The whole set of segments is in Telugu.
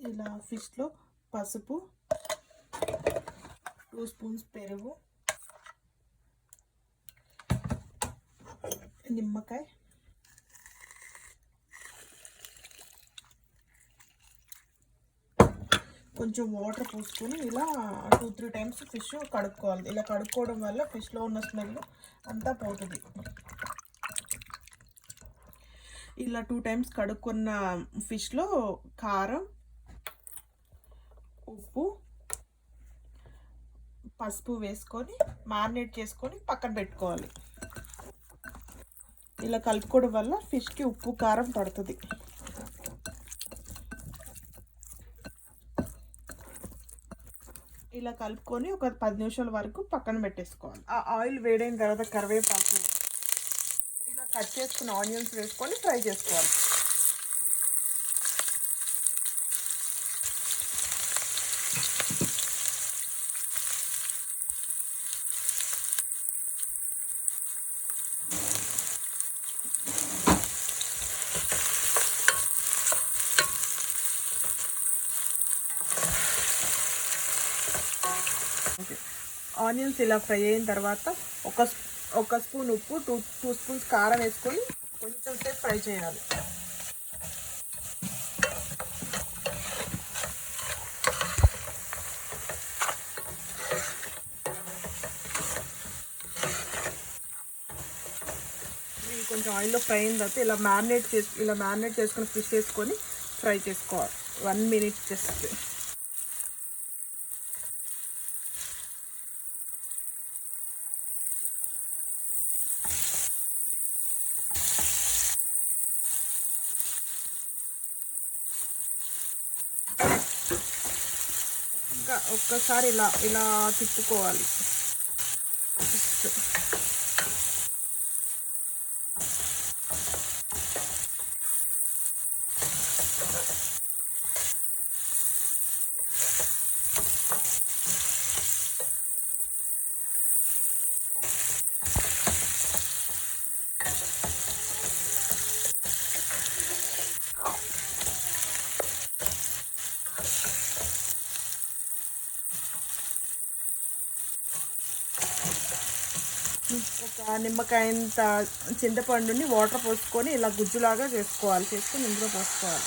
ఇలా ఫిష్లో పసుపు, 2 స్పూన్స్ పెరుగు, నిమ్మకాయ, కొంచెం వాటర్ పోసుకొని ఇలా 2-3 టైమ్స్ ఫిష్ కడుక్కోవాలి. ఇలా కడుక్కోవడం వల్ల ఫిష్లో ఉన్న స్మెల్ అంతా పోతుంది. ఇలా 2 టైమ్స్ కడుక్కున్న ఫిష్లో కారం, ఉప్పు, పసుపు వేసుకొని మ్యారినేట్ చేసుకొని పక్కన పెట్టుకోవాలి. ఇలా కలుపుకోవడం వల్ల ఫిష్కి ఉప్పు కారం పడుతుంది. ఇలా కలుపుకొని ఒక 10 నిమిషాల వరకు పక్కన పెట్టేసుకోవాలి. ఆ ఆయిల్ వేడైన తర్వాత కరివేపాకు, ఇలా కట్ చేసుకున్న ఆనియన్స్ వేసుకొని ఫ్రై చేసుకోవాలి. ఆనియన్స్ ఇలా ఫ్రై అయిన తర్వాత ఒక స్పూన్ ఉప్పు, 2 స్పూన్స్ కారం వేసుకొని కొంచెం సేపు ఫ్రై చేయాలి. కొంచెం ఆయిల్లో ఫ్రై అయిన తర్వాత ఇలా మ్యారినేట్ చేసుకుని ఫిష్ వేసుకొని ఫ్రై చేసుకోవాలి 1 మినిట్ జస్ట్. ఒక్కసారి ఇలా తిప్పుకోవాలి. ఒక నిమ్మకాయంత చింతపండుని వాటర్ పోసుకొని ఇలా గుజ్జులాగా చేసుకొని ఇందులో పోసుకోవాలి.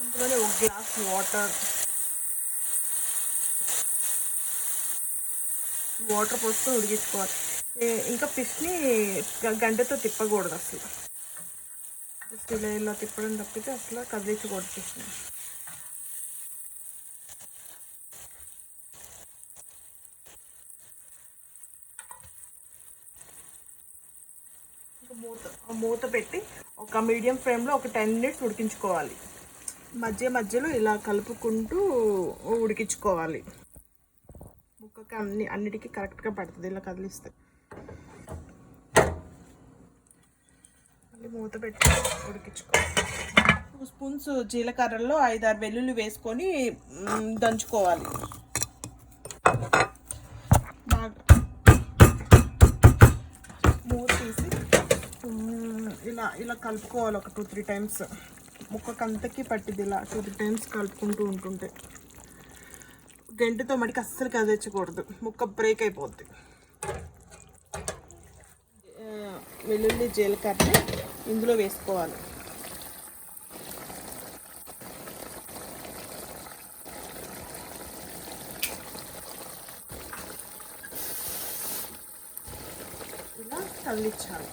ఇందులోనే 1 గ్లాస్ వాటర్ పోసుకొని ఉడికించుకోవాలి. ఇంకా ఫిష్ని గంటతో తిప్పకూడదు అసలు. జస్ట్ ఇలా తిప్పడం తప్పితే అసలు కదిలించకూడదు ఫిష్ని. మూత పెట్టి ఒక మీడియం ఫ్లేమ్లో ఒక 10 మినిట్స్ ఉడికించుకోవాలి. మధ్యలో ఇలా కలుపుకుంటూ ఉడికించుకోవాలి. ముక్కకి అన్నిటికీ కరెక్ట్గా పడుతుంది ఇలా కదిలిస్తే. మళ్ళీ మూత పెట్టి ఉడికించుకోవాలి. 2 స్పూన్స్ జీలకర్రలో 5-6 వెల్లుల్లి వేసుకొని దంచుకోవాలి. మూత తీసి ఇలా కలుపుకోవాలి ఒక 2-3 టైమ్స్. ముక్కకు అంతకి పట్టింది. ఇలా 2-3 టైమ్స్ కలుపుకుంటూ ఉంటుంటే గంటతో మటుకు అస్సలు కదిలించకూడదు, ముక్క బ్రేక్ అయిపోద్ది. వెల్లుల్లి జీలకర్ర ఇందులో వేసుకోవాలి. ఇలా కదిలించాలి.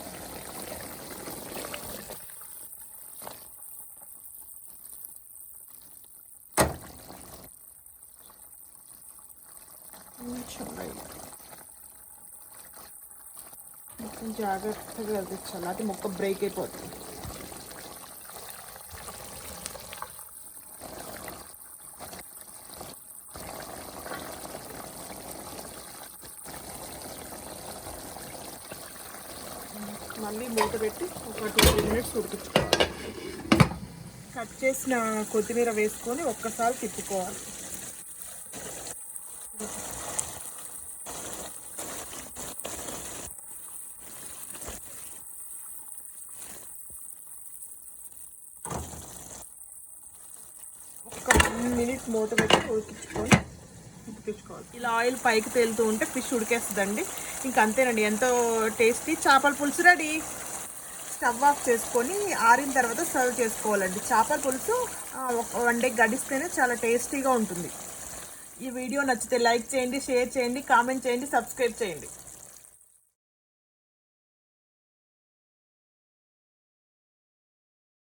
కొంచెం జాగ్రత్తగా కదిలించాలి, అది ముక్క బ్రేక్ అయిపోతుంది. మళ్ళీ మూత పెట్టి ఒక 2-3 మినిట్స్ ఉడికించుకోవాలి. కట్ చేసిన కొత్తిమీర వేసుకొని ఒక్కసారి తిప్పుకోవాలి. 1 మినిట్ మూత పెట్టి ఉడికించుకోవాలి. ఇలా ఆయిల్ పైకి తేలుతూ ఉంటే ఫిష్ ఉడికేస్తుందండి. ఇంక అంతేనండి, ఎంతో టేస్టీ చేపల పులుసు రెడీ. స్టవ్ ఆఫ్ చేసుకొని ఆరిన తర్వాత సర్వ్ చేసుకోవాలండి. చేపల పులుసు 1 డే గడిస్తేనే చాలా టేస్టీగా ఉంటుంది. ఈ వీడియో నచ్చితే లైక్ చేయండి, షేర్ చేయండి, కామెంట్ చేయండి, సబ్స్క్రైబ్ చేయండి.